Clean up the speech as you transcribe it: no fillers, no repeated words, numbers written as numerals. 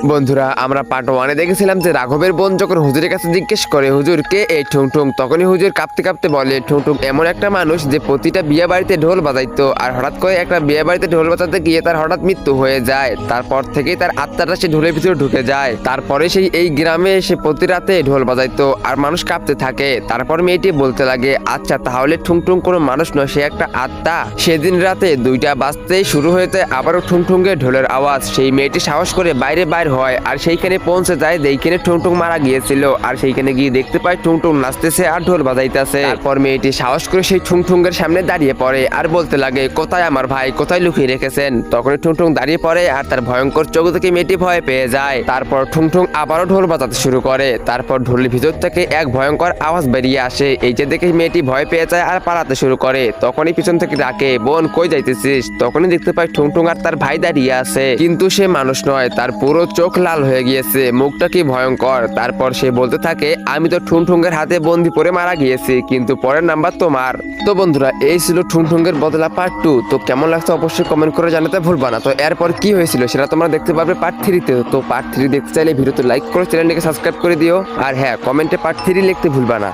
বন্ধুরা আমরা পার্ট 1-এ দেখেছিলাম যে রাঘবের বোন যখন হুজুরের কাছে জিজ্ঞেস করে হুজুর কে এই ঠুংঠুং, তখনই হুজুর কাঁপতে কাঁপতে বলে ঠুংঠুং এমন একটা মানুষ যে প্রতিটা বিয়ে বাড়িতে ঢোল বাজাইতো, আর হঠাৎ করে একটা বিয়ে বাড়িতে ঢোল বাজাতে গিয়ে তার হঠাৎ মৃত্যু হয়ে যায়। তারপর থেকেই তার আত্মাটা সে ঢোলের ভিতরে ঢুকে যায়। তারপরে সেই এই গ্রামে এসে প্রতি রাতে ঢোল বাজাইতো আর মানুষ কাঁপতে থাকে। তারপর মেয়েটি বলতে লাগে আচ্ছা তাহলে ঠুংঠুং কোনো মানুষ নয়, সে একটা আত্মা। সেদিন রাতে 2টা বাজতেই শুরু হয়েছে আবারও ঠুংঠুংয়ের ঢোলের আওয়াজ। সেই মেয়েটি সাহস করে বাইরে বাইর হয় আর সেইখানে পৌঁছে যায় যেখানে ঠুংঠুং মারা গিয়েছিল, আর সেইখানে গিয়ে দেখতে পায় ঠুংঠুং নাচতেছে আর ঢোল বাজাইতেছে। তারপর মেয়েটি সাহস করে সেই ঠুংঠুংয়ের সামনে দাঁড়িয়ে পড়ে আর বলতে লাগে কোথায় আমার ভাই, কোথায় লুকিয়ে রেখেছেন। তখনই ঠুংঠুং দাঁড়িয়ে পড়ে আর তার ভয়ঙ্কর চোখ থেকে মেয়েটি ভয় পেয়ে যায়। তারপর ঠুংঠুং আবারও ঢোল বাজাতে শুরু করে। তারপর ঢোলের ভিতর থেকে এক ভয়ঙ্কর আওয়াজ বেরিয়ে আসে। এই যে দেখে মেয়েটি ভয় পেয়ে যায় আর পালাতে শুরু করে। তখনই পিছন থেকে ডাকে বোন কই যাইতেছিস। তখনই দেখতে পায় ঠুংঠুং আর তার ভাই দাঁড়িয়ে আছে, কিন্তু সে মানুষ নয়, তার পুরো চোখ লাল হয়ে গিয়েছে, মুখটা কি ভয়ঙ্কর। তারপর সে বলতে থাকে আমি তো ঠুংঠুংয়ের হাতে বন্দি পড়ে মারা গিয়েছি, কিন্তু পরের নাম্বার তোমার। তো বন্ধুরা এই ছিল ঠুংঠুংয়ের বদলা পার্ট 2। তো কেমন লাগছে অবশ্যই কমেন্ট করে জানাতে ভুলবা না। তো এরপর কি হয়েছিল সেটা তোমরা দেখতে পারবে পার্ট 3-তে। তো পার্ট 3 দেখতে চাইলে ভিডিওতে লাইক করে চ্যানেলটিকে সাবস্ক্রাইব করে দিও, আর হ্যাঁ কমেন্টে পার্ট 3 লিখতে ভুলবা না।